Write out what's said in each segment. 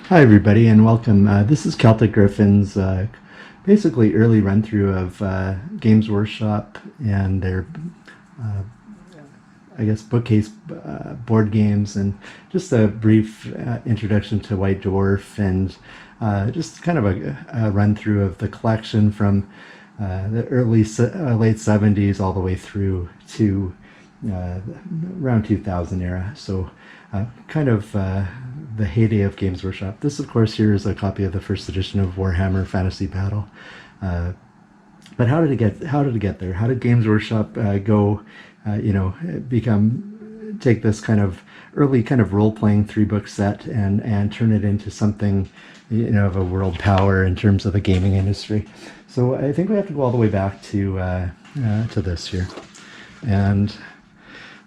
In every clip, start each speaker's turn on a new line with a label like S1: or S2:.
S1: Hi everybody and welcome. This is Celticgriffon's basically early run through of Games Workshop and their I guess bookcase board games, and just a brief introduction to White Dwarf, and just kind of a run through of the collection from the late 70s all the way through to around 2000 era. So kind of the heyday of Games Workshop. This, of course, here is a copy of the first edition of Warhammer Fantasy Battle. But how did it get there? How did Games Workshop go? Take this kind of early kind of role-playing 3-book set and turn it into something, of a world power in terms of the gaming industry. So I think we have to go all the way back to this here, and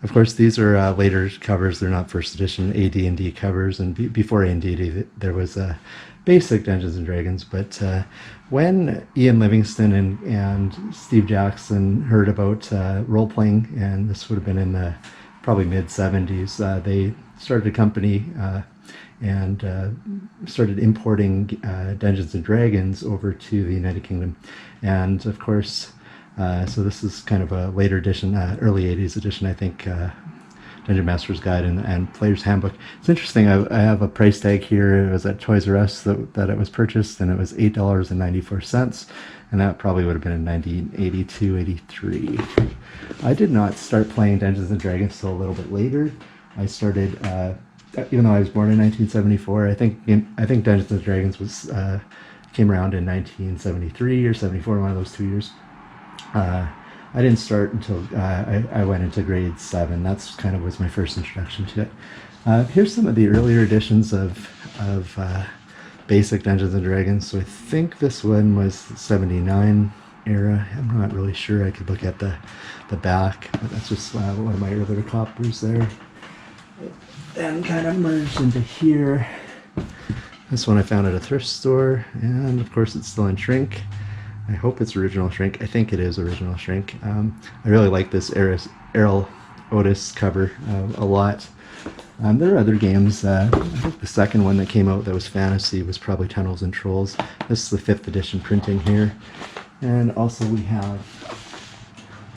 S1: of course, these are later covers. They're not first edition AD&D covers, and before AD&D there was a basic Dungeons and Dragons. But when Ian Livingstone and Steve Jackson heard about role-playing, and this would have been in the probably mid-70s, they started a company and started importing Dungeons and Dragons over to the United Kingdom. And of course, so this is kind of a later edition, early 80s edition, I think, Dungeon Master's Guide and Player's Handbook. It's interesting, I have a price tag here. It was at Toys R Us that it was purchased, and it was $8.94, and that probably would have been in 1982, 83. I did not start playing Dungeons and Dragons until a little bit later. I started, even though I was born in 1974, I think Dungeons and Dragons came around in 1973 or 74, one of those 2 years. I didn't start until I went into grade 7. That's kind of was my first introduction to it. Here's some of the earlier editions of basic Dungeons and Dragons. So I think this one was 79 era. I'm not really sure. I could look at the back, but that's just one of my earlier copies there. It then kind of merged into here. This one I found at a thrift store, and of course it's still in shrink. I hope it's original shrink. I think it is original shrink. I really like this Errol Otis cover a lot. There are other games. I think the second one that came out that was fantasy was probably Tunnels and Trolls. This is the 5th edition printing here. And also we have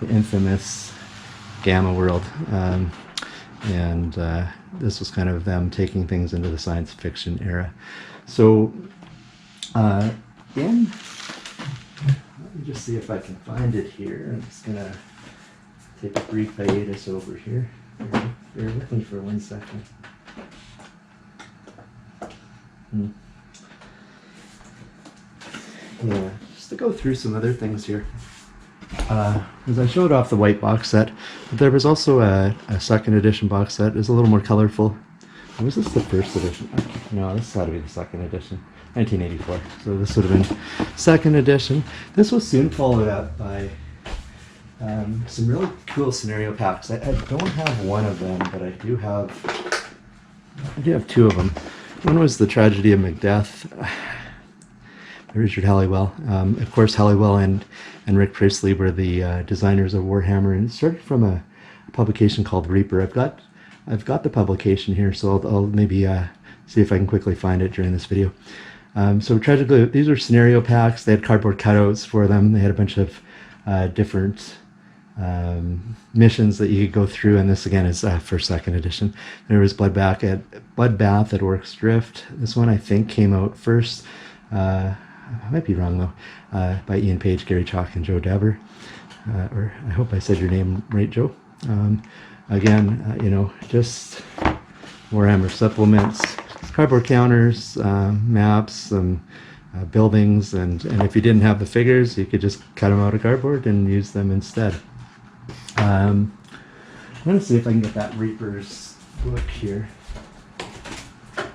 S1: the infamous Gamma World. This was kind of them taking things into the science fiction era. So, let me just see if I can find it here. I'm just going to take a brief hiatus over here. Bear with me for 1 second. Yeah, just to go through some other things here. As I showed off the white box set, but there was also a second edition box set. It's a little more colorful. Or was this the first edition? No, this had to be the second edition. 1984. So this would have been second edition. This was soon followed up by some really cool scenario packs. I don't have one of them, but I do have 2 of them. One was The Tragedy of Macbeth by Richard Halliwell. Of course, Halliwell and Rick Priestley were the designers of Warhammer, and it started from a publication called Reaper. I've got the publication here, so I'll maybe see if I can quickly find it during this video. So tragically, these are scenario packs. They had cardboard cutouts for them. They had a bunch of different missions that you could go through, and this again is for second edition. There was Bloodbath at Orc's Drift. This one I think came out first. I might be wrong though. By Ian Page, Gary Chalk, and Joe Dever. Or I hope I said your name right, Joe. Again, just Warhammer supplements. Cardboard counters, maps, buildings, and if you didn't have the figures, you could just cut them out of cardboard and use them instead. I'm going to see if I can get that Reaper's book here. I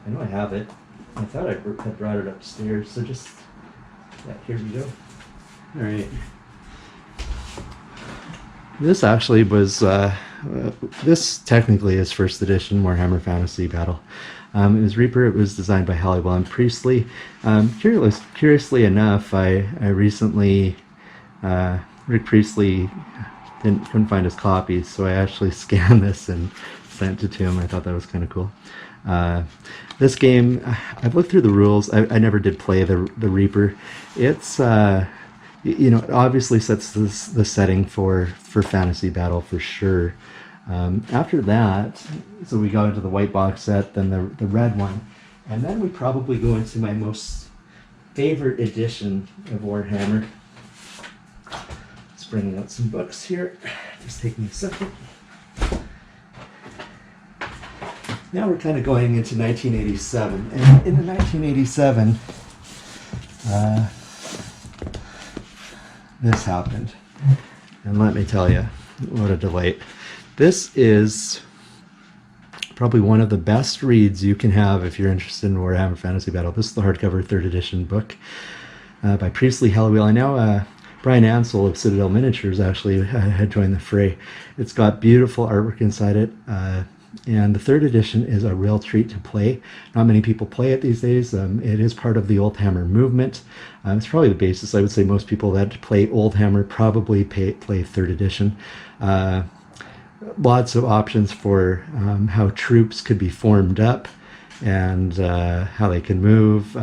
S1: know I have it. I thought I had brought it upstairs, so just, yeah, here we go. All right. This actually was, this technically is first edition Warhammer Fantasy Battle. It was Reaper. It was designed by Halliwell and Priestley. Curiously enough, I recently, Rick Priestley couldn't find his copy, so I actually scanned this and sent it to him. I thought that was kind of cool. This game, I've looked through the rules. I never did play the Reaper. It's it obviously sets the setting for fantasy battle for sure. After that, so we go into the white box set, then the red one, and then we probably go into my most favorite edition of Warhammer. Just bringing out some books here. Just taking a second. Now we're kind of going into 1987, and in the 1987, this happened, and let me tell you, what a delight. This is probably one of the best reads you can have if you're interested in Warhammer Fantasy Battle. This is the hardcover 3rd edition book by Priestley Halliwell. I know Brian Ansell of Citadel Miniatures actually had joined the fray. It's got beautiful artwork inside it, and the 3rd edition is a real treat to play. Not many people play it these days. It is part of the Oldhammer movement. It's probably the basis. I would say most people that play Oldhammer probably play 3rd edition. Lots of options for how troops could be formed up and how they can move.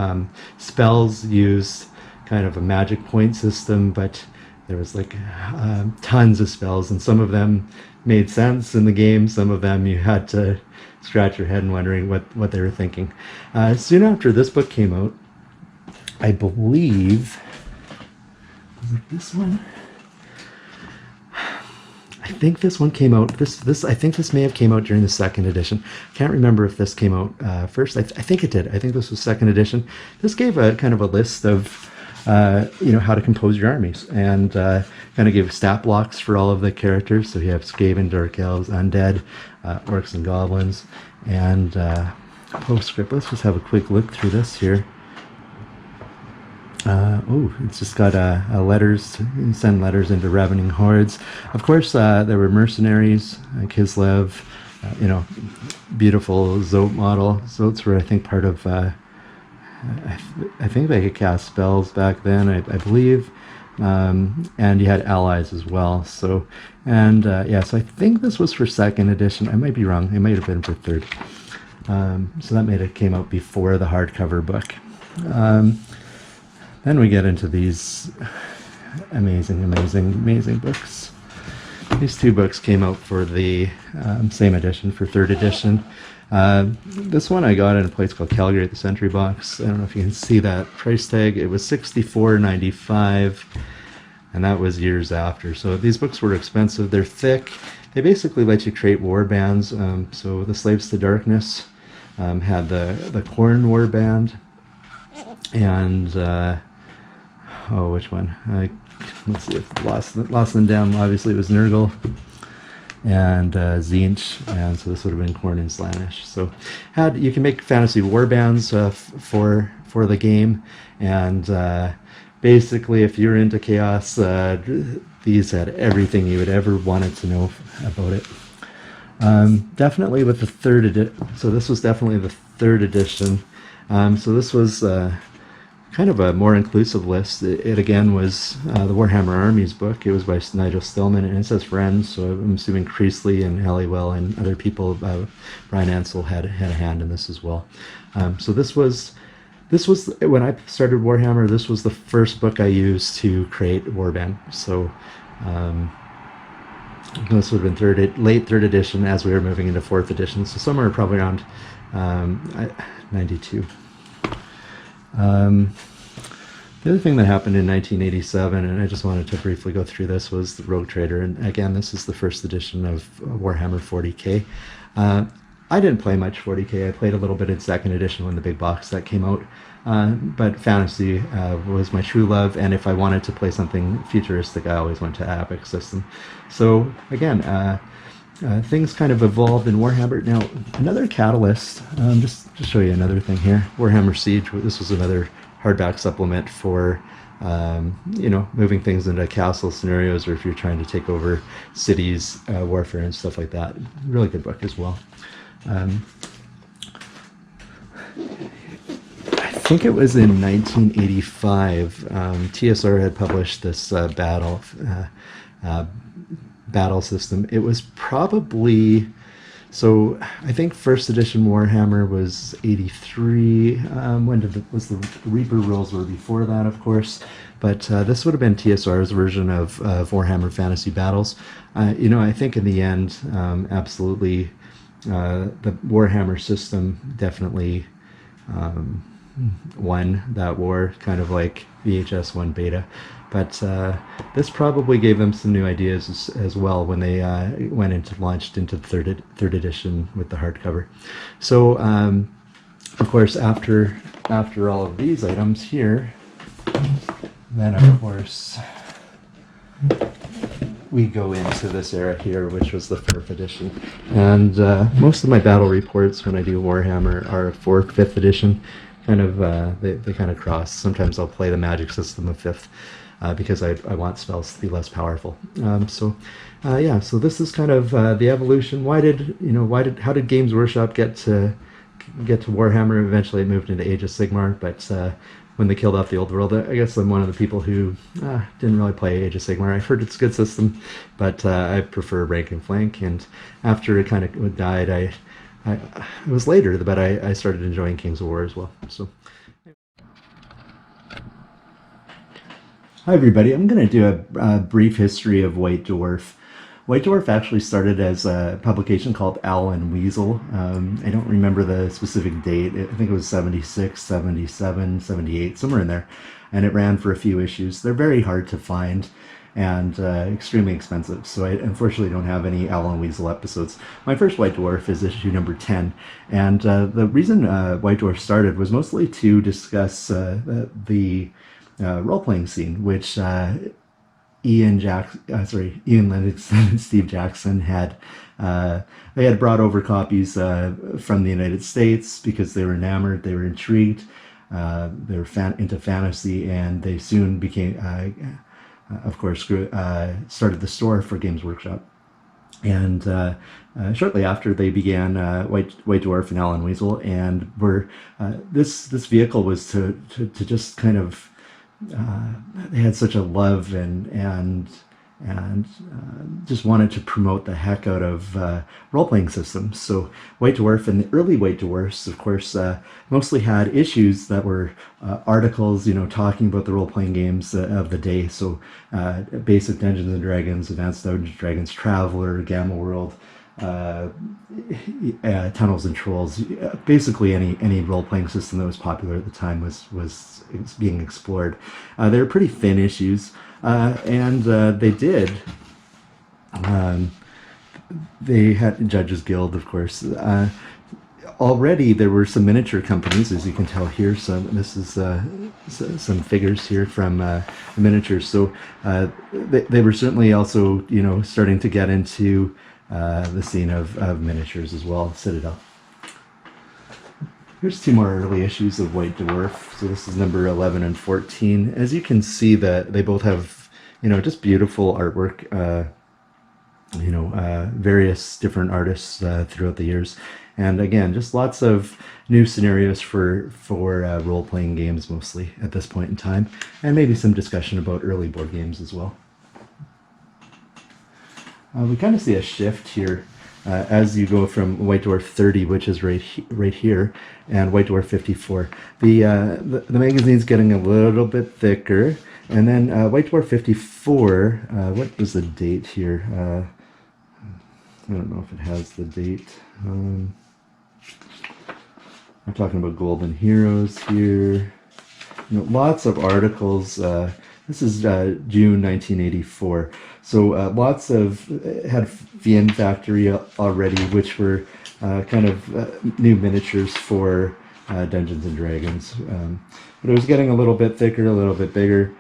S1: Spells used kind of a magic point system, but there was like tons of spells, and some of them made sense in the game. Some of them you had to scratch your head and wondering what they were thinking. Soon after this book came out, I believe, was it this one? I think this one came out. I think this may have came out during the 2nd edition. Can't remember if this came out first. I think it did. I think this was 2nd edition. This gave a kind of a list of how to compose your armies, and kind of gave stat blocks for all of the characters. So you have Skaven, Dark Elves, Undead, Orcs and Goblins, and postscript. Let's just have a quick look through this here. It's just got letters. You can send letters into ravening hordes. Of course, there were mercenaries, Kislev, beautiful Zote model. Zotes were, I think, part of. I think they could cast spells back then, I believe, and you had allies as well. So, and so I think this was for 2nd edition. I might be wrong. It might have been for 3rd. So that made it came out before the hardcover book. Then we get into these amazing books. These 2 books came out for the same edition, for 3rd edition. This one I got in a place called Calgary at the Sentry Box. I don't know if you can see that price tag. It was $64.95, and that was years after. So these books were expensive. They're thick. They basically let you create war bands. So the Slaves to Darkness had the Khorne war band, and which one? Let's see if lost them down. Obviously, it was Nurgle and Tzeentch, and so this would have been Khorne and Slaanesh. So you can make fantasy war bands for the game, and basically, if you're into chaos, these had everything you would ever wanted to know about it. Definitely with the 3rd edition. So this was definitely the 3rd edition. So this was kind of a more inclusive list. It again was the Warhammer Armies book. It was by Nigel Stillman, and it says friends, so I'm assuming Priestley and Halliwell and other people. Brian Ansell had a hand in this as well. So this was when I started Warhammer. This was the first book I used to create Warband. So this would have been late 3rd edition as we were moving into 4th edition. So somewhere probably around 92. The other thing that happened in 1987, and I just wanted to briefly go through this, was the Rogue Trader. And again, this is the 1st edition of Warhammer 40k. I didn't play much 40k. I played a little bit in 2nd edition when the big box set came out. But fantasy was my true love, and if I wanted to play something futuristic, I always went to Epic System. So again, things kind of evolved in Warhammer. Now, another catalyst, just to show you another thing here, Warhammer Siege. This was another hardback supplement for moving things into castle scenarios, or if you're trying to take over cities, warfare and stuff like that. Really good book as well. I think it was in 1985, TSR had published this battle system. It was probably So I think first edition Warhammer was 83. Was the Reaper rules were before that, of course. But this would have been TSR's version of Warhammer Fantasy Battles. I think in the end, absolutely, the Warhammer system definitely won that war, kind of like VHS won beta. But this probably gave them some new ideas as well when they launched into the third edition with the hardcover. So, of course, after all of these items here, then of course we go into this era here, which was the 4th edition. And most of my battle reports when I do Warhammer are 4th, 5th edition. Kind of, they kind of cross. Sometimes I'll play the magic system of 5th because I want spells to be less powerful. So this is kind of the evolution. How did Games Workshop get to Warhammer? Eventually it moved into Age of Sigmar, but when they killed off the old world, I guess I'm one of the people who didn't really play Age of Sigmar. I've heard it's a good system, but I prefer Rank and Flank. And after it kind of died, it was later, but I started enjoying Kings of War as well. So, hi everybody. I'm going to do a brief history of White Dwarf. White Dwarf actually started as a publication called Owl and Weasel. I don't remember the specific date. I think it was 76, 77, 78, somewhere in there. And it ran for a few issues. They're very hard to find and extremely expensive. So I unfortunately don't have any Owl and Weasel episodes. My first White Dwarf is issue number 10. And the reason White Dwarf started was mostly to discuss the role-playing scene, which Ian Lennox and Steve Jackson had brought over copies from the United States because they were enamored, they were intrigued, they were into fantasy, and they soon became, started the store for Games Workshop. And shortly after, they began White Dwarf and Alan Weasel, and this vehicle was to just kind of they had such a love and just wanted to promote the heck out of role-playing systems. So White Dwarf and the early White Dwarfs, of course, mostly had issues that were articles, talking about the role-playing games of the day. So basic Dungeons and Dragons, Advanced Dungeons and Dragons, Traveler, Gamma World, Tunnels and Trolls. Basically any role-playing system that was popular at the time was being explored. They were pretty thin issues, and they had Judges Guild, of course. Already there were some miniature companies, as you can tell here. So this is some figures here from the miniatures. So they were certainly also starting to get into the scene of miniatures as well. Citadel. Here's two more early issues of White Dwarf. So this is number 11 and 14. As you can see, that they both have, just beautiful artwork. Various different artists throughout the years, and again, just lots of new scenarios for role-playing games, mostly at this point in time, and maybe some discussion about early board games as well. We kind of see a shift here. As you go from White Dwarf 30, which is right here, and White Dwarf 54, the magazine's getting a little bit thicker, and then White Dwarf 54. What was the date here? I don't know if it has the date. I'm talking about Golden Heroes here. Lots of articles. This is June 1984. So lots of had Fiend Factory already, which were kind of new miniatures for Dungeons and Dragons. But it was getting a little bit thicker, a little bit bigger.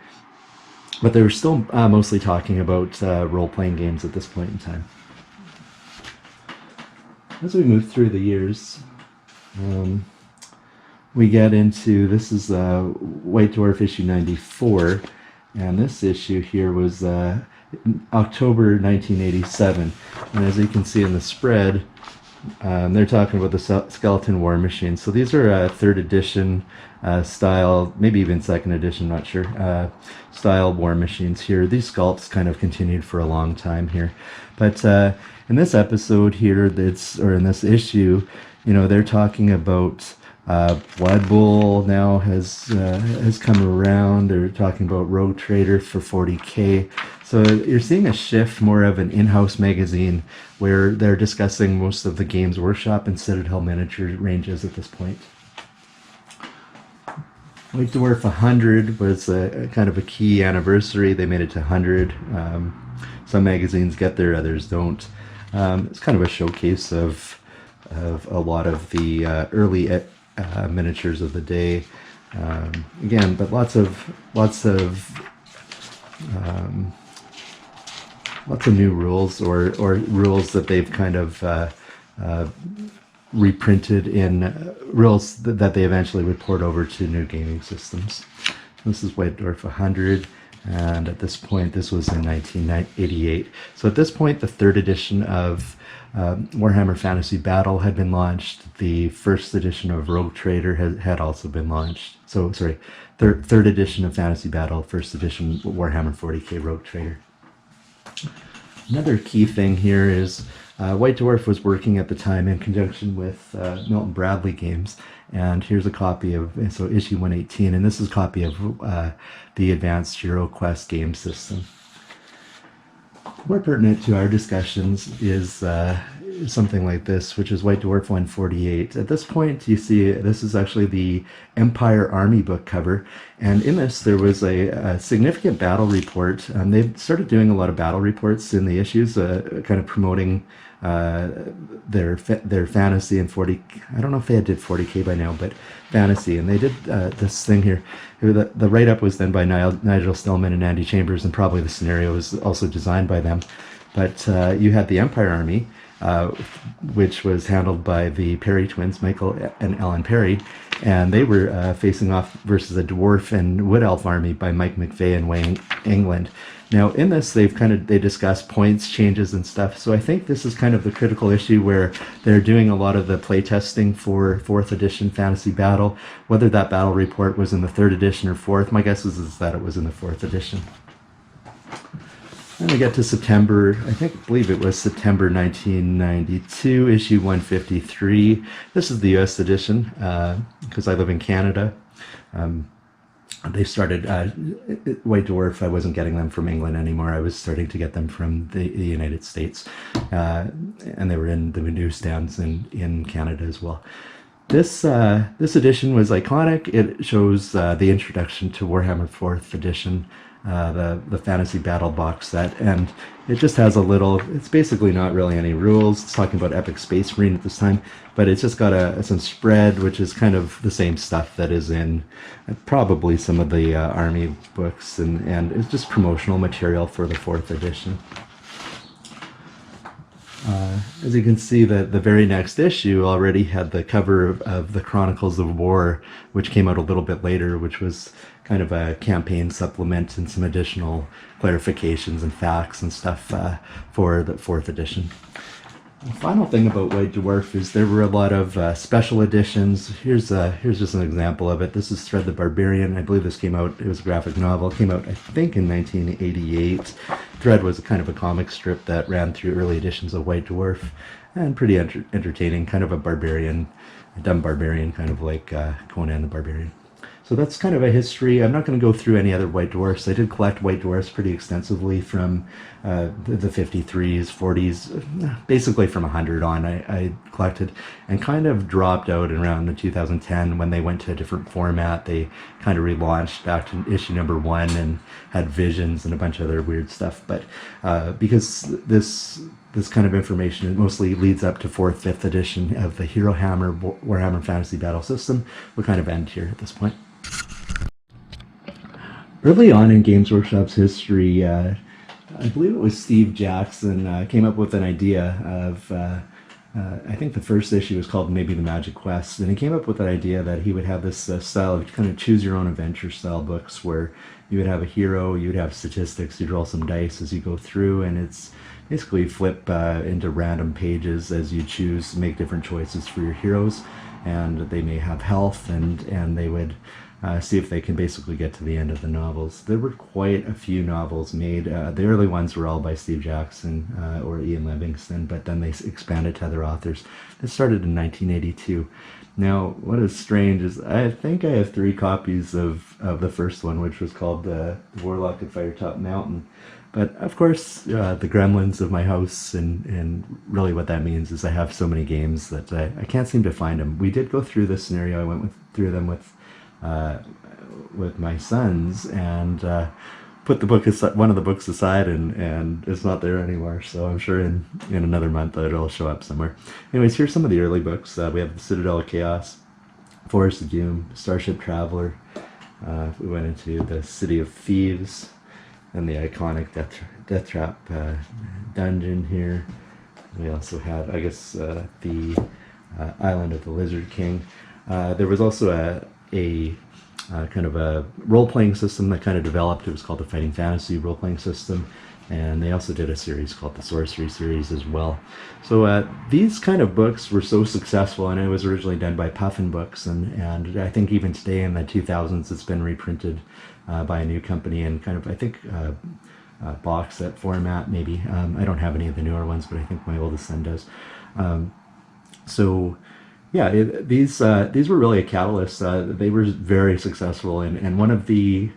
S1: But they were still mostly talking about role-playing games at this point in time. As we move through the years, we get into, this is White Dwarf issue 94, and this issue here was October 1987. And as you can see in the spread, They're talking about the skeleton war machine. So these are third edition style, maybe even second edition, not sure, style war machines here. These sculpts kind of continued for a long time here. But in this episode here, or in this issue, they're talking about Blood Bowl now has come around. They're talking about Rogue Trader for 40K. So you're seeing a shift, more of an in-house magazine where they're discussing most of the Games Workshop and Citadel miniature ranges at this point. White Dwarf 100 was a kind of a key anniversary. They made it to 100. Some magazines get there, others don't. It's kind of a showcase of a lot of the early miniatures of the day. Again, but lots of new rules or rules that they've kind of reprinted in rules that they eventually would port over to new gaming systems. This is White Dwarf 100, and at this point, this was in 1988. So at this point, the third edition of Warhammer Fantasy Battle had been launched. The first edition of Rogue Trader had also been launched. So, sorry, third edition of Fantasy Battle, first edition Warhammer 40K Rogue Trader. Another key thing here is White Dwarf was working at the time in conjunction with Milton Bradley Games, and here's a copy of, so issue 118, and this is a copy of the Advanced Heroquest game system. More pertinent to our discussions is something like this, which is White Dwarf 148. At this point, you see this is actually the Empire Army book cover, and in this there was a significant battle report. They've started doing a lot of battle reports in the issues, kind of promoting their fantasy and 40. I don't know if they did 40K by now, but fantasy, and they did this thing here. The write-up was done by Nigel Stillman and Andy Chambers, and probably the scenario was also designed by them. But you had the Empire Army, which was handled by the Perry twins, Michael and Ellen Perry, and they were facing off versus a Dwarf and Wood Elf army by Mike McVeigh and Wayne England. Now in this, they discuss points, changes, and stuff. So I think this is kind of the critical issue where they're doing a lot of the play testing for 4th edition Fantasy Battle. Whether that battle report was in the 3rd edition or 4th, my guess is that it was in the 4th edition. Then we get to September, I believe it was September 1992, issue 153. This is the US edition, because I live in Canada. They started, White Dwarf, I wasn't getting them from England anymore. I was starting to get them from the United States. And they were in the newsstands in Canada as well. This edition was iconic. It shows the introduction to Warhammer 4th edition, the Fantasy Battle box set, and it just has it's basically not really any rules. It's talking about Epic Space Marine at this time, but it's just got some spread, which is kind of the same stuff that is in probably some of the Army books, and it's just promotional material for the 4th edition. As you can see, the very next issue already had the cover of the Chronicles of War, which came out a little bit later, which was kind of a campaign supplement and some additional clarifications and facts and stuff for the 4th edition. The final thing about White Dwarf is there were a lot of special editions. Here's just an example of it. This is Thread the Barbarian. I believe this came out, it was a graphic novel. It came out, I think, in 1988. Thread was a kind of a comic strip that ran through early editions of White Dwarf, and pretty entertaining, kind of a barbarian, a dumb barbarian, kind of like Conan the Barbarian. So that's kind of a history. I'm not going to go through any other White Dwarfs. I did collect White Dwarfs pretty extensively from the 53s, 40s, basically from 100 on. I collected and kind of dropped out around the 2010 when they went to a different format. They kind of relaunched back to issue number 1 and had visions and a bunch of other weird stuff. But because this kind of information mostly leads up to 4th, 5th edition of the Warhammer Fantasy Battle system, we'll kind of end here at this point. Early on in Games Workshop's history, I believe it was Steve Jackson came up with an idea of, I think the first issue was called Maybe the Magic Quest, and he came up with an idea that he would have this style of kind of choose your own adventure style books where you would have a hero, you would have statistics, you'd roll some dice as you go through, and it's basically flip into random pages as you choose to make different choices for your heroes, and they may have health, and they would see if they can basically get to the end of the novels. There were quite a few novels made. The early ones were all by Steve Jackson or Ian Livingstone, but then they expanded to other authors. This started in 1982. Now, what is strange is I think I have 3 copies of the first one, which was called The Warlock of Firetop Mountain. But of course, the gremlins of my house, and really what that means is I have so many games that I can't seem to find them. We did go through this scenario. I went through them with my sons, and put one of the books aside, and it's not there anymore. So I'm sure in another month it'll show up somewhere. Anyways, here's some of the early books. We have the Citadel of Chaos, Forest of Doom, Starship Traveler. We went into the City of Thieves, and the iconic Death Trap dungeon here. We also had, I guess, the Island of the Lizard King. There was also a kind of a role-playing system that kind of developed. It was called the Fighting Fantasy role-playing system, and they also did a series called the Sorcery series as well. So these kind of books were so successful, and it was originally done by Puffin Books, and I think even today in the 2000s it's been reprinted by a new company in kind of, I think, box set format maybe. I don't have any of the newer ones, but I think my oldest son does. So yeah, these were really a catalyst. They were very successful, and one of the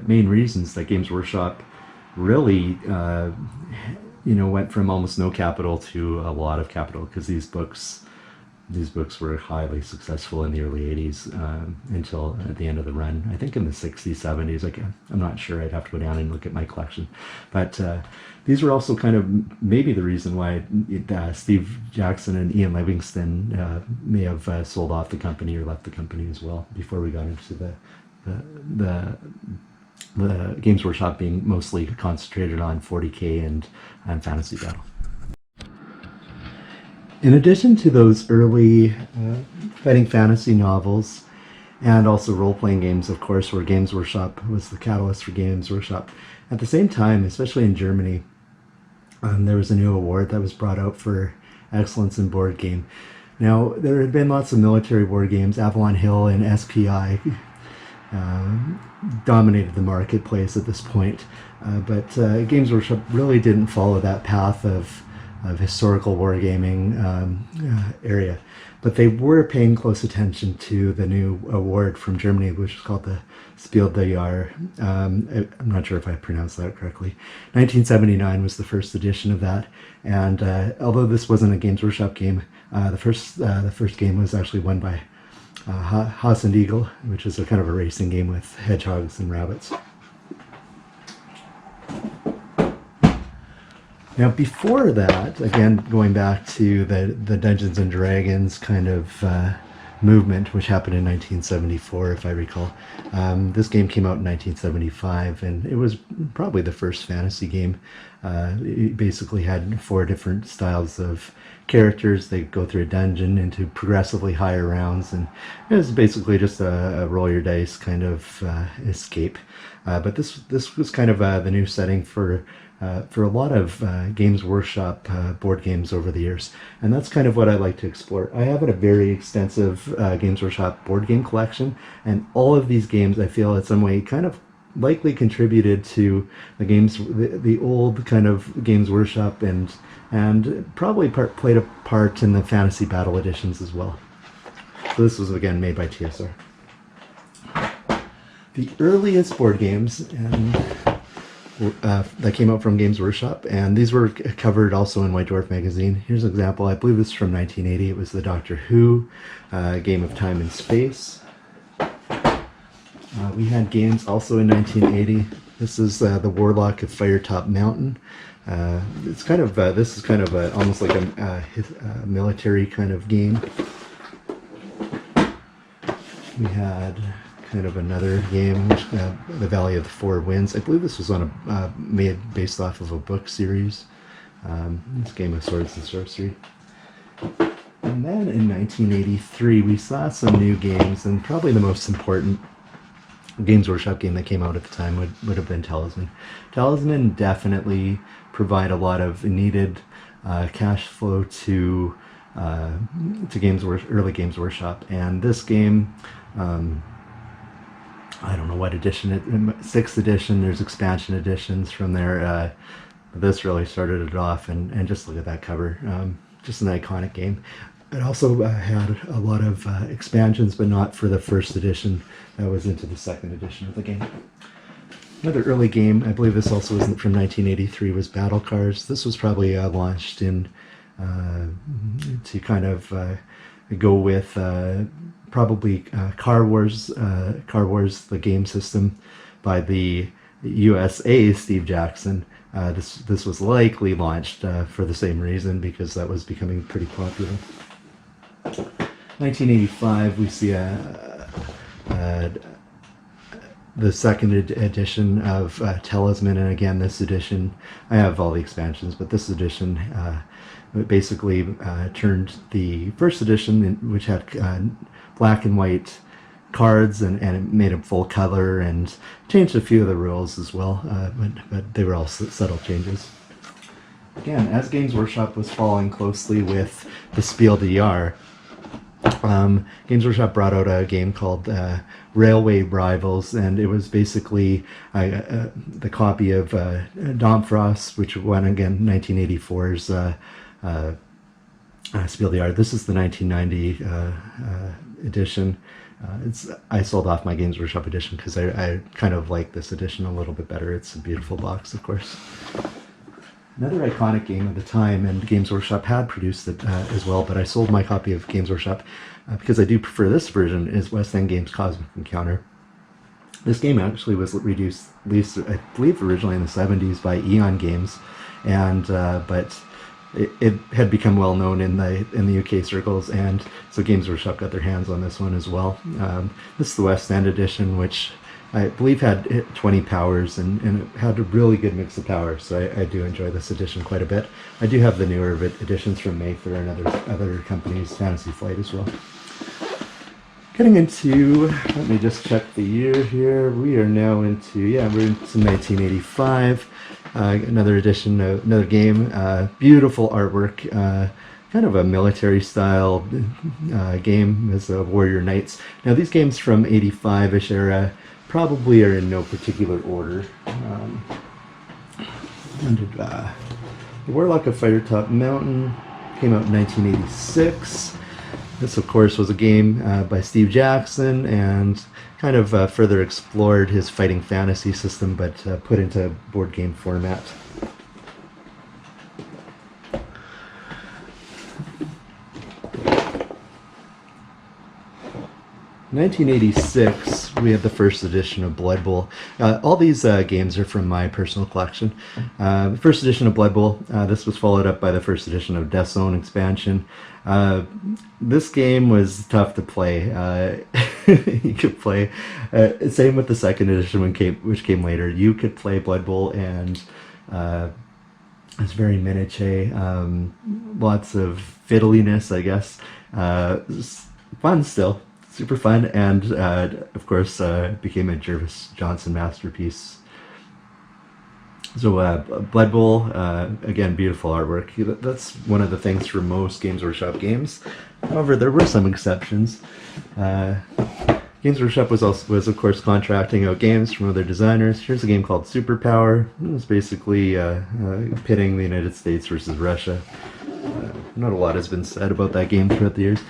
S1: main reasons that Games Workshop really went from almost no capital to a lot of capital, because these books were highly successful in the early 80s until at the end of the run. I think in the 60s, 70s. I'm not sure. I'd have to go down and look at my collection. But these were also kind of maybe the reason why Steve Jackson and Ian Livingstone may have sold off the company or left the company as well, before we got into the Games Workshop being mostly concentrated on 40K and Fantasy Battle. In addition to those early fighting fantasy novels, and also role-playing games, of course, where Games Workshop was the catalyst for Games Workshop, at the same time, especially in Germany, there was a new award that was brought out for excellence in board game. Now, there had been lots of military board games. Avalon Hill and SPI dominated the marketplace at this point, but Games Workshop really didn't follow that path of historical wargaming area. But they were paying close attention to the new award from Germany, which is called the Spiel des Jahres. I'm not sure if I pronounced that correctly. 1979 was the first edition of that, and although this wasn't a Games Workshop game, the first game was actually won by Haas and Eagle, which is a kind of a racing game with hedgehogs and rabbits. Now, before that, again, going back to the Dungeons and Dragons kind of movement, which happened in 1974, if I recall. This game came out in 1975, and it was probably the first fantasy game. It basically had 4 different styles of characters. They go through a dungeon into progressively higher rounds, and it was basically just a roll your dice kind of escape. But this was kind of the new setting for a lot of Games Workshop board games over the years, and that's kind of what I like to explore. I have a very extensive Games Workshop board game collection, and all of these games I feel in some way kind of likely contributed to the games, the old kind of Games Workshop, and probably played a part in the Fantasy Battle editions as well. So this was again made by TSR. The earliest board games that came out from Games Workshop, and these were covered also in White Dwarf magazine. Here's an example. I believe this is from 1980. It was the Doctor Who Game of Time and Space. We had games also in 1980. This is the Warlock of Firetop Mountain. It's kind of this is kind of almost like a military kind of game. We had kind of another game, The Valley of the Four Winds. I believe this was on made based off of a book series. This Game of Swords and Sorcery. And then in 1983 we saw some new games, and probably the most important Games Workshop game that came out at the time would have been Talisman. Talisman definitely provide a lot of needed cash flow to early Games Workshop. And this game, I don't know what edition it, 6th edition, there's expansion editions from there. This really started it off, and just look at that cover. Just an iconic game. It also had a lot of expansions, but not for the 1st edition. That was into the 2nd edition of the game. Another early game, I believe this also wasn't from 1983, was Battle Cars. This was probably launched in to kind of go with probably Car Wars, the game system by the USA Steve Jackson. This was likely launched for the same reason, because that was becoming pretty popular. 1985, we see the 2nd edition of Talisman, and again, this edition, I have all the expansions, but this edition basically turned the 1st edition, which had black and white cards, and it made them full color, and changed a few of the rules as well, but they were all subtle changes. Again, as Games Workshop was following closely with the Spiel des Jahres, Games Workshop brought out a game called Railway Rivals, and it was basically the copy of Domfrost, which won again 1984's Spiel des Jahres. This is the 1990 edition. I sold off my Games Workshop edition because I kind of like this edition a little bit better. It's a beautiful box, of course. Another iconic game of the time, and Games Workshop had produced it as well, but I sold my copy of Games Workshop because I do prefer this version, is West End Games Cosmic Encounter. This game actually was released, I believe, originally in the 70s by Eon Games, and but it had become well known in the UK circles, and so Games Workshop got their hands on this one as well. This is the West End edition, which I believe had 20 powers, and it had a really good mix of powers, so I do enjoy this edition quite a bit. I do have the newer editions from Mayfair and other companies, Fantasy Flight as well. Getting into, let me just check the year here. We are now into, we're into 1985. Another edition, another game, beautiful artwork, kind of a military style game as Warrior Knights. Now these games from 85-ish era probably are in no particular order. The Warlock of Firetop Mountain came out in 1986. This, of course, was a game by Steve Jackson, and kind of further explored his fighting fantasy system, but put into board game format. In 1986, we had the 1st edition of Blood Bowl. All these games are from my personal collection. The 1st edition of Blood Bowl, this was followed up by the 1st edition of Death Zone expansion. This game was tough to play. You could play, same with the 2nd edition, which came later. You could play Blood Bowl, and it's very miniature, lots of fiddliness, I guess. Fun still. Super fun, and of course became a Jervis Johnson masterpiece. So Blood Bowl, again, beautiful artwork. That's one of the things for most Games Workshop games. However, there were some exceptions. Games Workshop was of course contracting out games from other designers. Here's a game called Superpower. It was basically pitting the United States versus Russia. Not a lot has been said about that game throughout the years.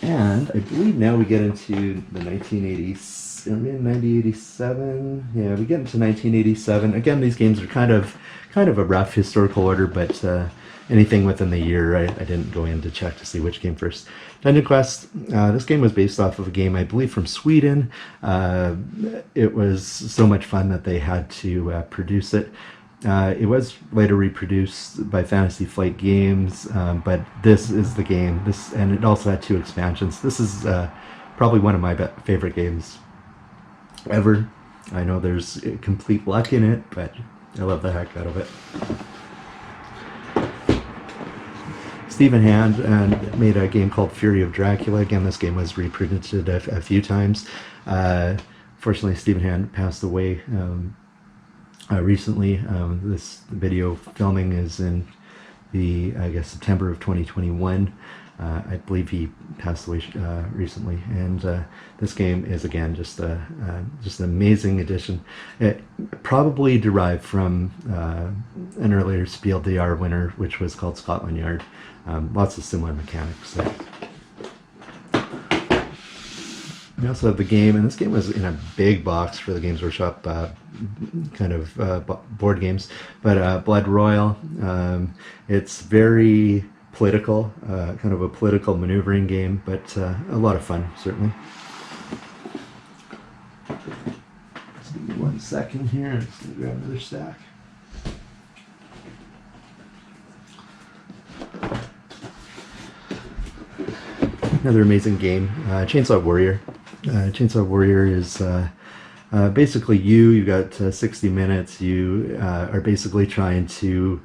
S1: And I believe now we get into the 1987. Yeah, we get into 1987. Again, these games are kind of a rough historical order, but anything within the year, I didn't go in to check to see which came first. Dungeon Quest. This game was based off of a game, I believe, from Sweden. It was so much fun that they had to produce it. It was later reproduced by Fantasy Flight Games, but this is the game. And it also had 2 expansions. This is probably one of my favorite games ever. I know there's complete luck in it, but I love the heck out of it. Stephen Hand made a game called Fury of Dracula. Again, this game was reprinted a few times. Fortunately, Stephen Hand passed away recently. This video filming is in I guess September of 2021. I believe he passed away recently, and this game is again just an amazing addition. It probably derived from an earlier Spiel des Jahres winner, which was called Scotland Yard. Lots of similar mechanics there. We also have the game, and this game was in a big box for the Games Workshop kind of board games, but Blood Royal. It's very political, kind of a political maneuvering game, but a lot of fun, certainly. Just give me 1 second here. I'm just going to grab another stack. Another amazing game, Chainsaw Warrior. Chainsaw Warrior is basically you've got 60 minutes. You are basically trying to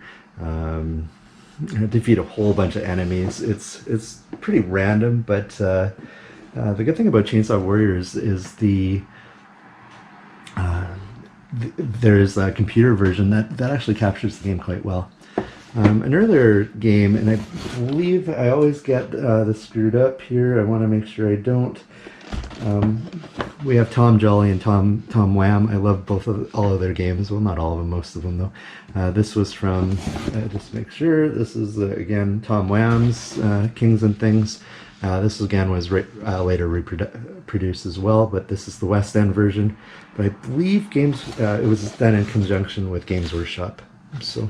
S1: defeat a whole bunch of enemies. It's pretty random, but the good thing about Chainsaw Warrior is there's a computer version that actually captures the game quite well. An earlier game, and I believe I always get this screwed up here. I want to make sure I don't. We have Tom Jolly and Tom Wham. I love all of their games. Well, not all of them, most of them though. This was from, just to make sure, this is again Tom Wham's Kings and Things. This again was later reproduced as well, but this is the West End version. But I believe it was done in conjunction with Games Workshop. So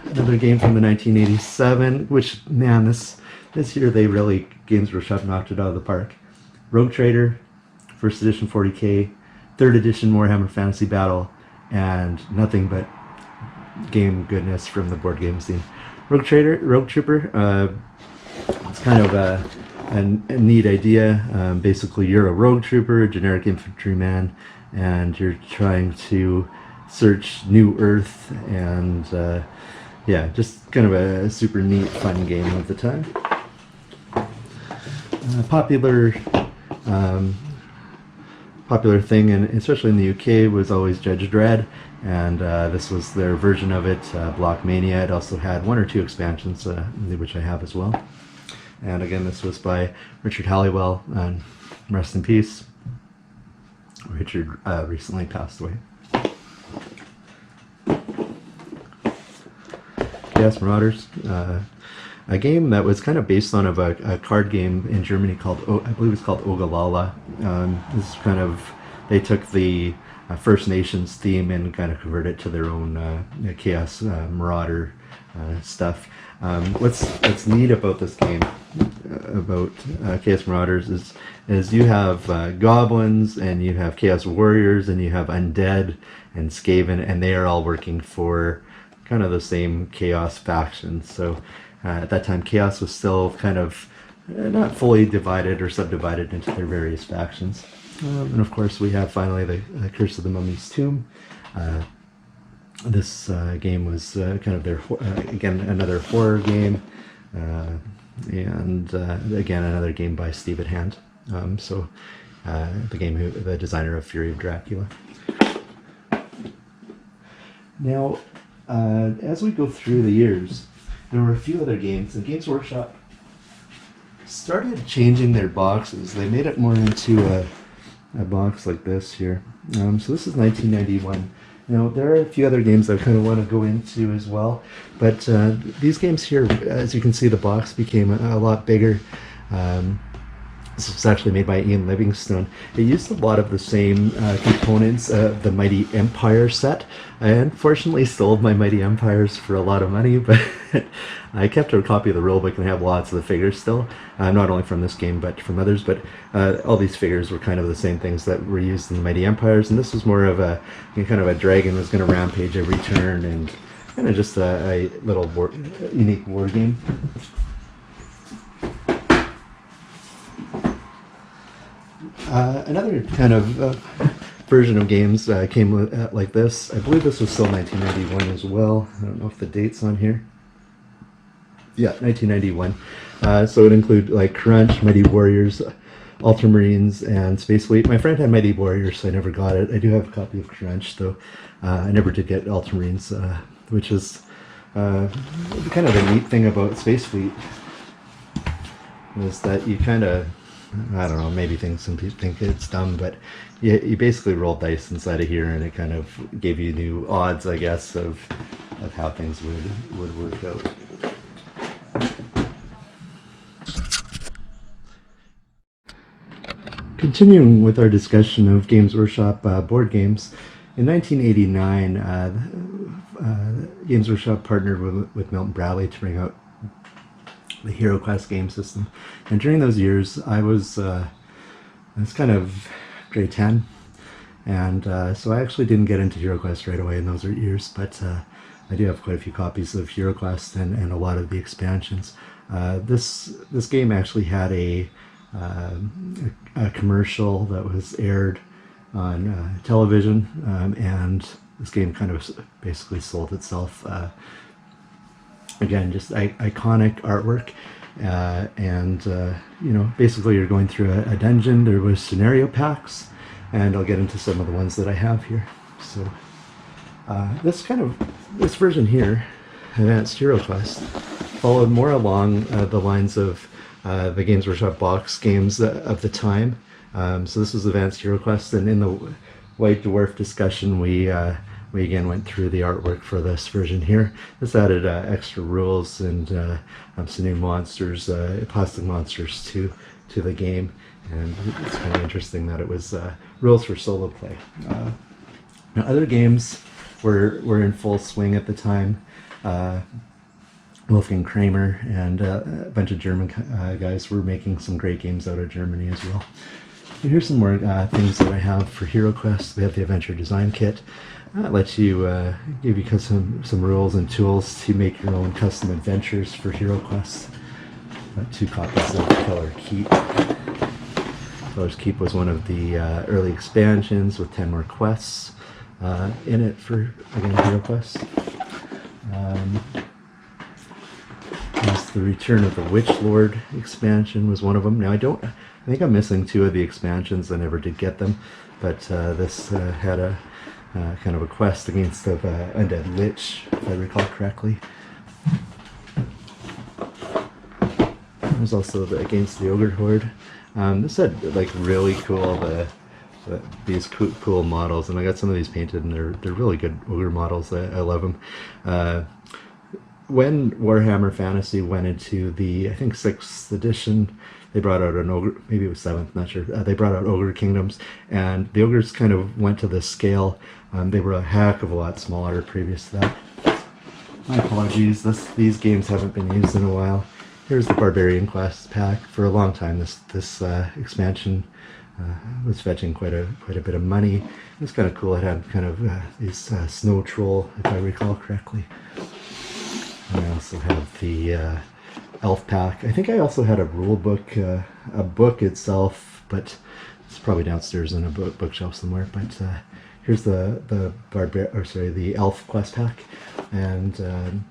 S1: another game from the 1987, which, man, this year they really, Games Workshop knocked it out of the park. Rogue Trader, first edition 40K, third edition Warhammer Fantasy Battle, and nothing but game goodness from the board game scene. Rogue Trooper, it's kind of a neat idea. Basically, you're a rogue trooper, a generic infantryman, and you're trying to search New Earth, and yeah, just kind of a super neat, fun game of the time. Popular thing, and especially in the UK, was always Judge Dredd, and this was their version of it, Blockmania. It also had 1 or 2 expansions, which I have as well. And again, this was by Richard Halliwell, and rest in peace. Richard recently passed away. Chaos Marauders, a game that was kind of based on a card game in Germany called, I believe it's called Ogallala. This is kind of, they took the First Nations theme and kind of converted it to their own Chaos Marauder stuff. What's neat about this game, about Chaos Marauders, is you have goblins, and you have Chaos Warriors, and you have Undead and Skaven, and they are all working for kind of the same Chaos faction. So at that time, Chaos was still kind of not fully divided or subdivided into their various factions. And of course, we have finally the Curse of the Mummy's Tomb. This game was kind of their, again, another horror game, and again, another game by Steve at Hand. The designer of Fury of Dracula. Now, as we go through the years, there were a few other games, and Games Workshop started changing their boxes. They made it more into a box like this here. So this is 1991. Now, there are a few other games I kind of want to go into as well, but these games here, as you can see, the box became a lot bigger. This was actually made by Ian Livingstone. It used a lot of the same components of the Mighty Empire set. I unfortunately sold my Mighty Empires for a lot of money, but I kept a copy of the rulebook and have lots of the figures still, not only from this game but from others. But all these figures were kind of the same things that were used in the Mighty Empires, and this was more of a kind of a dragon was going to rampage every turn, and kind of just a little unique war game. Another kind of version of games came like this. I believe this was still 1991 as well. I don't know if the date's on here. Yeah, 1991. So it included like Crunch, Mighty Warriors, Ultramarines and Space Fleet. My friend had Mighty Warriors, so I never got it. I do have a copy of Crunch, though. I never did get Ultramarines, which is kind of the neat thing about Space Fleet, is that you kind of, I don't know, maybe some people think it's dumb, but you basically roll dice inside of here, and it kind of gave you new odds, I guess, of how things would work out. Continuing with our discussion of Games Workshop board games, in 1989, Games Workshop partnered with Milton Bradley to bring out the Heroquest game system. And during those years, I was kind of grade 10, and so I actually didn't get into Heroquest right away in those years, but I do have quite a few copies of Heroquest and a lot of the expansions. This game actually had a commercial that was aired on television, and this game kind of basically sold itself. Again, just iconic artwork, and you know, basically you're going through a dungeon. There was scenario packs, and I'll get into some of the ones that I have here. So this version here, Advanced Heroquest, followed more along the lines of the Games Workshop box games of the time. So this was Advanced Heroquest, and in the White Dwarf discussion, we again went through the artwork for this version here. This added extra rules and some new monsters, plastic monsters to the game, and it's kind of interesting that it was rules for solo play. Now other games were in full swing at the time. Wolfgang Kramer and a bunch of German guys were making some great games out of Germany as well. And here's some more things that I have for Heroquest. We have the Adventure Design Kit. That lets you give you some rules and tools to make your own custom adventures for Heroquest. Got 2 copies of Keller Keep. Keller's Keep was one of the early expansions with 10 more quests in it for, again, Heroquest. The Return of the Witch Lord expansion was one of them. Now I think I'm missing 2 of the expansions. I never did get them, but this had a kind of a quest against the undead lich, if I recall correctly. There's also against the Ogre Horde. This had like really cool these cool models, and I got some of these painted, and they're really good ogre models. I love them. When Warhammer Fantasy went into the, I think, 6th edition, they brought out an ogre, maybe it was 7th, not sure. They brought out Ogre Kingdoms, and the ogres kind of went to this scale. They were a heck of a lot smaller previous to that. My apologies, these games haven't been used in a while. Here's the Barbarian Quest pack. For a long time, this expansion was fetching quite a bit of money. It was kind of cool. It had kind of these snow troll, if I recall correctly. I also have the elf pack. I think I also had a rule book, a book itself, but it's probably downstairs in a bookshelf somewhere. But here's the elf quest pack. And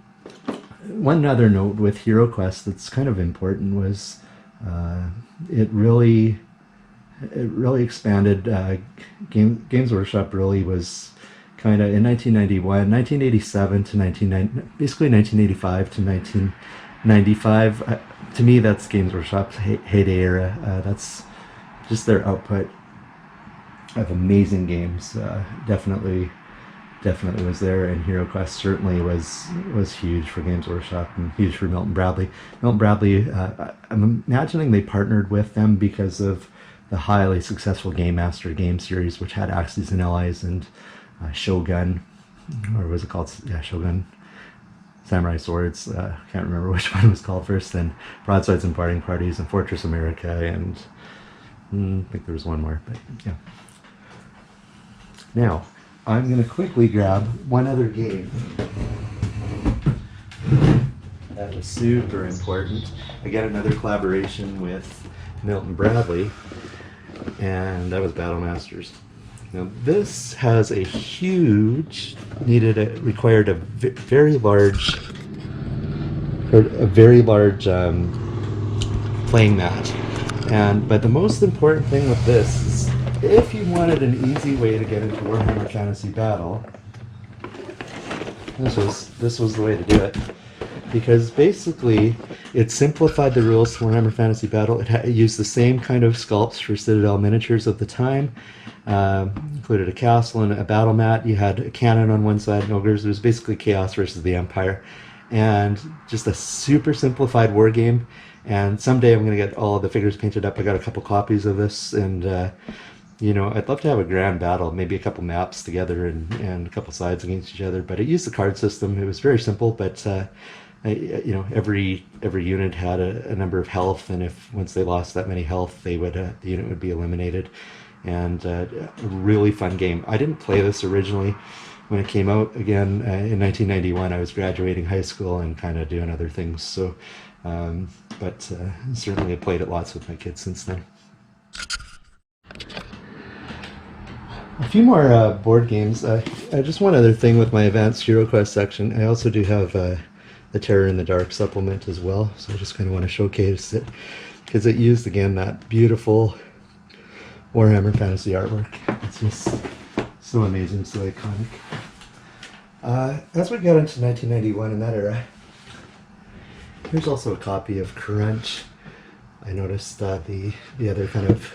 S1: one other note with Heroquest that's kind of important was it really expanded. Games Workshop really was kind of in 1987 to 1985 to 1995. To me, that's Games Workshop's heyday era. That's just their output of amazing games. Definitely was there, and Heroquest certainly was huge for Games Workshop and huge for Milton Bradley. Milton Bradley, I'm imagining they partnered with them because of the highly successful Game Master game series, which had Axes and Allies and Shogun, or was it called? Yeah, Shogun. Samurai Swords. Can't remember which one was called first. Then Broadsides and Parting Parties and Fortress America, and I think there was one more, but yeah. Now, I'm going to quickly grab one other game that was super important. Again, another collaboration with Milton Bradley, and that was Battle Masters. Now this has a huge, required a very large playing mat. But the most important thing with this is, if you wanted an easy way to get into Warhammer Fantasy Battle, this was the way to do it. Because basically, it simplified the rules to Warhammer Fantasy Battle. It used the same kind of sculpts for Citadel miniatures of the time. Included a castle and a battle mat. You had a cannon on one side, and ogres. It was basically Chaos versus the Empire. And just a super simplified war game. And someday I'm going to get all of the figures painted up. I got a couple copies of this, and you know, I'd love to have a grand battle, maybe a couple maps together and a couple sides against each other. But it used the card system. It was very simple, but you know, every unit had a number of health, and if once they lost that many health, they would the unit would be eliminated. And a really fun game. I didn't play this originally when it came out. Again, in 1991, I was graduating high school and kind of doing other things. So, but certainly I played it lots with my kids since then. A few more board games. Just one other thing with my advanced Heroquest section. I also do have the Terror in the Dark supplement as well. So I just kind of want to showcase it because it used, again, that beautiful Warhammer Fantasy artwork. It's just so amazing, so iconic. As we got into 1991 in that era, here's also a copy of Crunch. I noticed the other kind of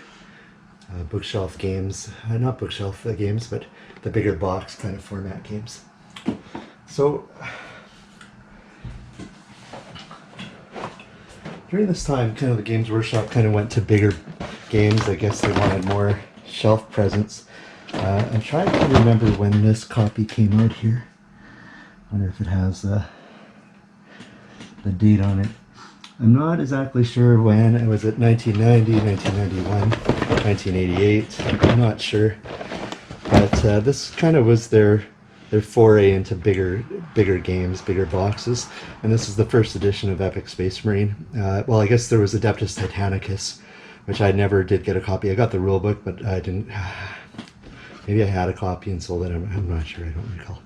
S1: bookshelf games, not bookshelf games, but the bigger box kind of format games. So during this time, kind of the Games Workshop kind of went to bigger games. I guess they wanted more shelf presence. I'm trying to remember when this copy came out here. I wonder if it has the date on it. I'm not exactly sure when. It was at 1990, 1991, 1988. I'm not sure. But this kind of was their foray into bigger games, bigger boxes. And this is the first edition of Epic Space Marine. Well, I guess there was Adeptus Titanicus, which I never did get a copy. I got the rule book, but I didn't. Maybe I had a copy and sold it. I'm not sure. I don't recall.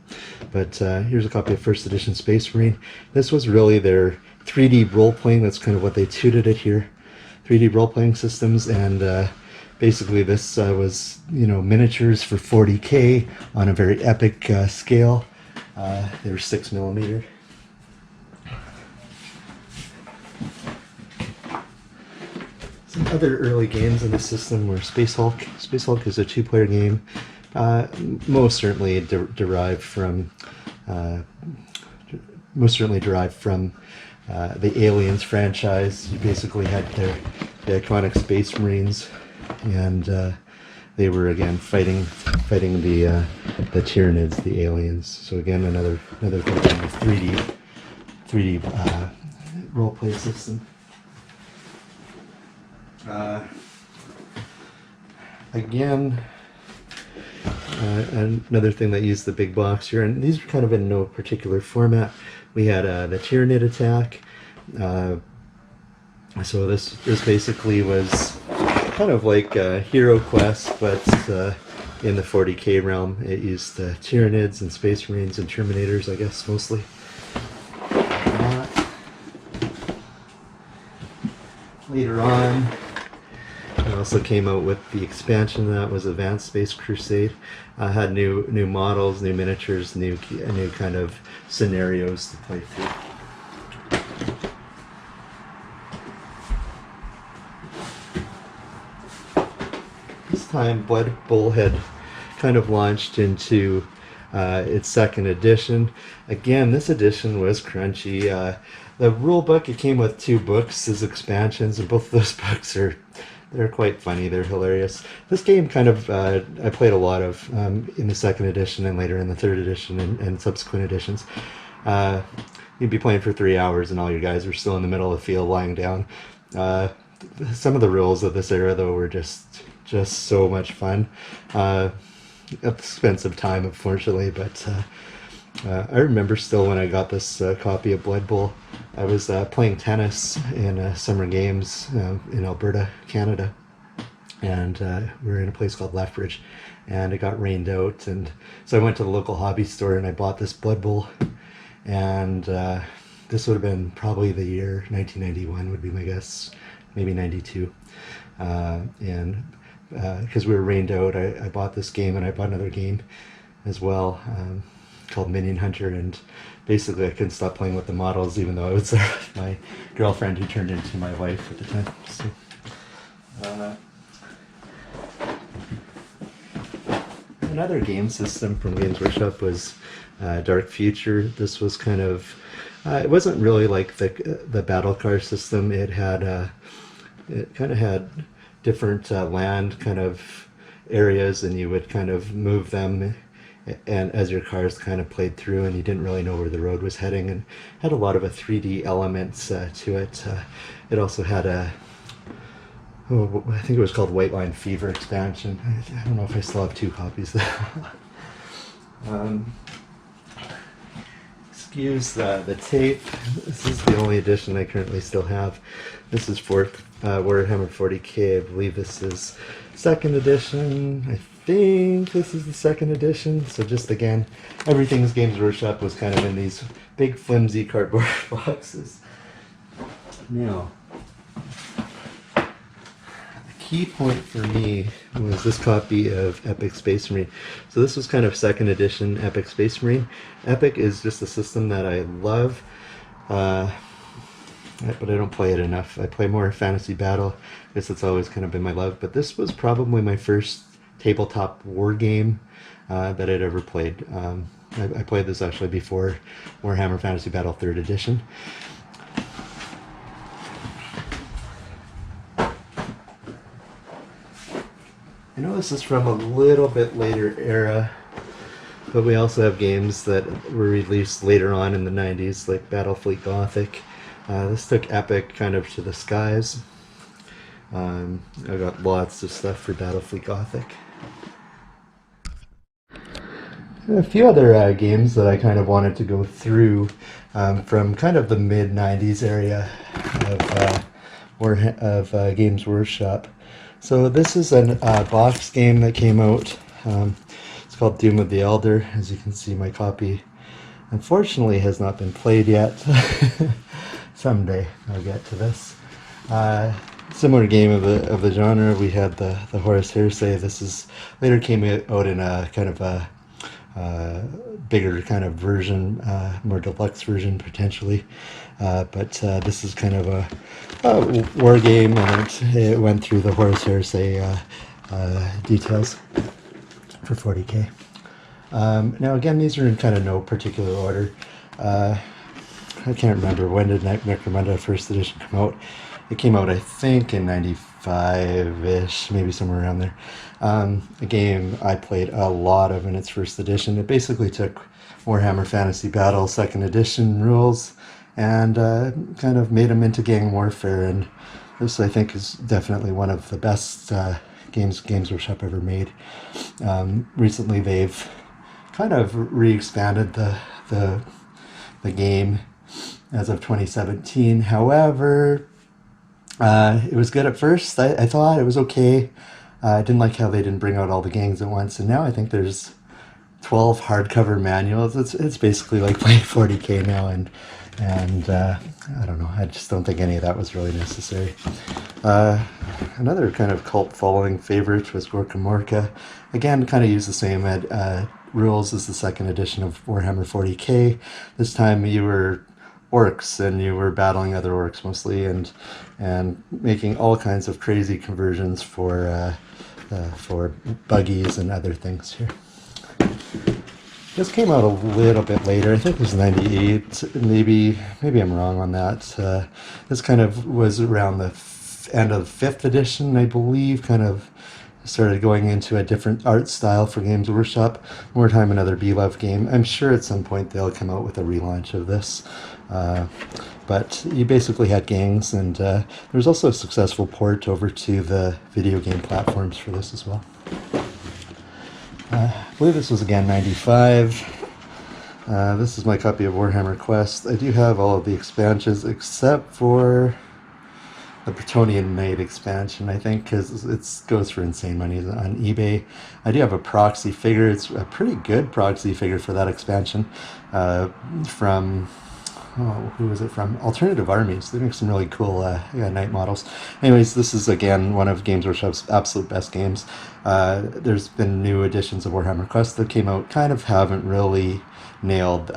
S1: But here's a copy of first edition Space Marine. This was really their 3D role-playing. That's kind of what they tutored it here. 3D role-playing systems, and basically this was, you know, miniatures for 40K on a very epic scale. They were 6mm. Some other early games in the system were Space Hulk. Space Hulk is a 2-player game, most certainly derived from the Aliens franchise. You basically had the iconic Space Marines, and they were again fighting the Tyranids, the aliens. So again, another kind of 3D role play system. Again, another thing that used the big box here, and these are kind of in no particular format. We had the Tyranid attack. So this basically was kind of like Heroquest, but in the 40K realm. It used Tyranids and Space Marines and Terminators, I guess, mostly. Later on, it also came out with the expansion that was Advanced Space Crusade. Had new models, new miniatures, new kind of scenarios to play through. This time, Blood Bowl had kind of launched into its second edition. Again, this edition was crunchy. The rule book, it came with 2 books as expansions, and both of those books they're quite funny. They're hilarious. This game kind of I played a lot of in the second edition and later in the third edition and subsequent editions. You'd be playing for 3 hours and all your guys were still in the middle of the field lying down. Some of the rules of this era, though, were just so much fun. Expensive time, unfortunately, but I remember still when I got this copy of Blood Bowl, I was playing tennis in summer games in Alberta, Canada, and we were in a place called Lethbridge, and it got rained out, and so I went to the local hobby store and I bought this Blood Bowl, and this would have been probably the year 1991 would be my guess. maybe 92. And because we were rained out, I bought this game, and I bought another game as well, called Minion Hunter, and basically I couldn't stop playing with the models, even though I was there with my girlfriend who turned into my wife at the time. So, another game system from Games Workshop was Dark Future. This was kind of, it wasn't really like the battle car system. It had, it kind of had different land kind of areas, and you would kind of move them, and as your cars kind of played through, and you didn't really know where the road was heading, and had a lot of a 3D elements to it. It also had a, I think it was called White Line Fever expansion. I don't know if I still have 2 copies there. Excuse the tape. This is the only edition I currently still have. This is for Warhammer 40k. I believe this is 2nd edition. I think this is the 2nd edition. So just again, everything's Games Workshop was kind of in these big flimsy cardboard boxes. Now, the key point for me was this copy of Epic Space Marine. So this was kind of 2nd edition Epic Space Marine. Epic is just a system that I love, but I don't play it enough. I play more Fantasy Battle. I guess that's always kind of been my love, but this was probably my first tabletop war game that I'd ever played. I played this actually before Warhammer Fantasy Battle 3rd edition. I know this is from a little bit later era, but we also have games that were released later on in the 90s, like Battlefleet Gothic. This took Epic kind of to the skies. I got lots of stuff for Battlefleet Gothic. A few other games that I kind of wanted to go through from kind of the mid-90s area of Games Workshop. So this is a box game that came out. It's called Doom of the Elder. As you can see, my copy unfortunately has not been played yet. Someday I'll get to this. Similar game of the genre. We had the Horus Heresy. This is later came out in a kind of a bigger kind of version, more deluxe version potentially. But this is kind of a war game, and it went through the Horus Heresy details for 40k. Now again, these are in kind of no particular order. I can't remember, when did Necromunda first edition come out? It came out, I think, in 95-ish, maybe somewhere around there. A game I played a lot of in its first edition. It basically took Warhammer Fantasy Battle 2nd edition rules and kind of made them into gang warfare. And this, I think, is definitely one of the best Games Workshop ever made. Recently, they've kind of re-expanded the game as of 2017. However, it was good at first. I thought it was okay. I didn't like how they didn't bring out all the gangs at once, and now I think there's 12 hardcover manuals. It's basically like playing 40k now, and I don't know. I just don't think any of that was really necessary. Another kind of cult following favorite was Gorka Morka. Again, kind of used the same rules as the 2nd edition of Warhammer 40k. This time you were orcs, and you were battling other orcs mostly, and making all kinds of crazy conversions for buggies and other things here. This came out a little bit later. I think it was 98. Maybe I'm wrong on that. This kind of was around the end of the 5th edition, I believe. Kind of started going into a different art style for Games Workshop. More time, another beloved game. I'm sure at some point they'll come out with a relaunch of this. But you basically had gangs, and there was also a successful port over to the video game platforms for this as well. I believe this was again 95. This is my copy of Warhammer Quest. I do have all of the expansions except for the Bretonnian Knight expansion, I think, because it goes for insane money on eBay. I do have a proxy figure. It's a pretty good proxy figure for that expansion from who is it from? Alternative Armies. They make some really cool knight models. Anyways, this is again one of Games Workshop's absolute best games. There's been new editions of Warhammer Quest that came out, kind of haven't really nailed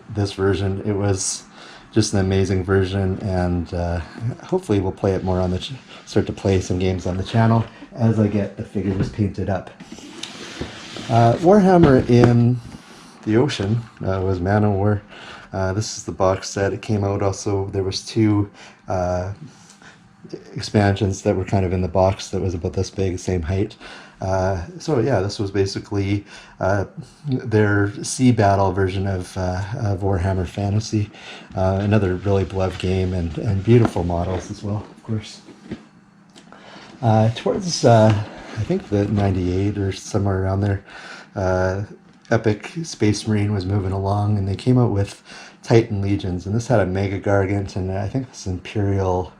S1: this version. It was just an amazing version, and hopefully we'll play it more on the start to play some games on the channel as I get the figures painted up. Warhammer in the Ocean was Man o' War. This is the box set. It came out also. There was two expansions that were kind of in the box that was about this big, same height. So yeah, this was basically their sea battle version of Warhammer Fantasy. Another really beloved game, and beautiful models as well, of course. Towards I think the 98 or somewhere around there, Epic Space Marine was moving along, and they came out with Titan Legions, and this had a Mega Gargant, and I think this Imperial,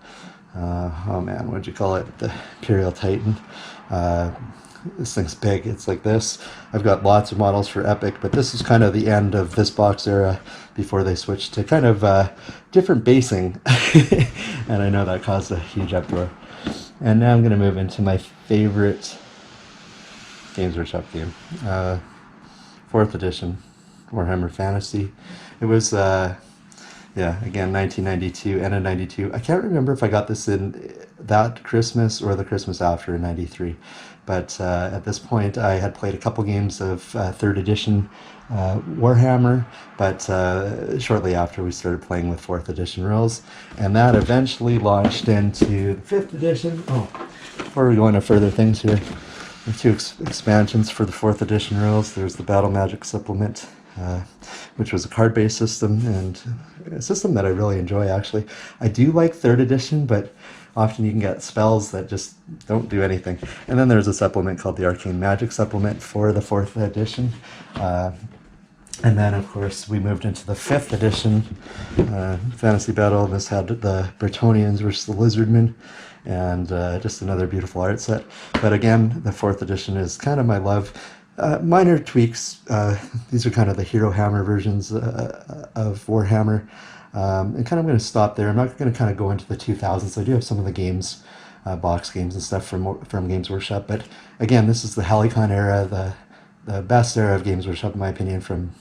S1: oh man, what'd you call it? The Imperial Titan. This thing's big. It's like this. I've got lots of models for Epic, but this is kind of the end of this box era before they switched to kind of different basing. And I know that caused a huge uproar. And now I'm going to move into my favorite Games Workshop game. 4th edition Warhammer Fantasy. It was, yeah, again, 1992, end of 92. I can't remember if I got this in that Christmas or the Christmas after in 93. But at this point, I had played a couple games of 3rd edition Warhammer, but shortly after we started playing with 4th edition rules, and that eventually launched into the 5th edition. Oh, before we go into further things here, there are two expansions for the 4th edition rules. There's the Battle Magic Supplement, which was a card-based system, and a system that I really enjoy, actually. I do like 3rd edition, but often you can get spells that just don't do anything. And then there's a supplement called the Arcane Magic Supplement for the 4th edition. And then, of course, we moved into the 5th edition Fantasy Battle. This had the Bretonnians versus the Lizardmen, and just another beautiful art set. But again, the 4th edition is kind of my love. Minor tweaks. These are kind of the Hero Hammer versions of Warhammer. And kind of going to stop there. I'm not going to kind of go into the 2000s. I do have some of the games, box games and stuff from Games Workshop. But again, this is the Helicon era, the best era of Games Workshop, in my opinion, from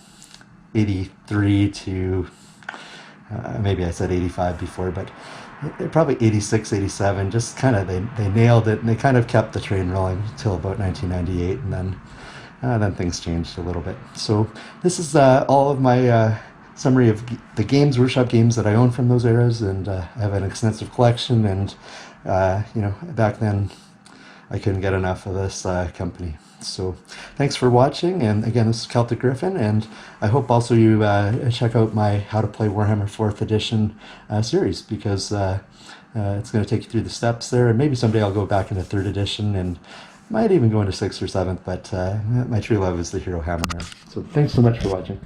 S1: 83 to, maybe I said 85 before, but probably 86, 87. Just kind of, they nailed it, and they kind of kept the train rolling until about 1998, and then things changed a little bit. So this is all of my summary of the Games Workshop games that I own from those eras, and I have an extensive collection, and you know, back then I couldn't get enough of this company. So thanks for watching, and again, this is Celticgriffon, and I hope also you check out my How to Play Warhammer 4th Edition series, because it's going to take you through the steps there, and maybe someday I'll go back into 3rd edition, and might even go into 6th or 7th, but my true love is the Hero Hammer. So thanks so much for watching.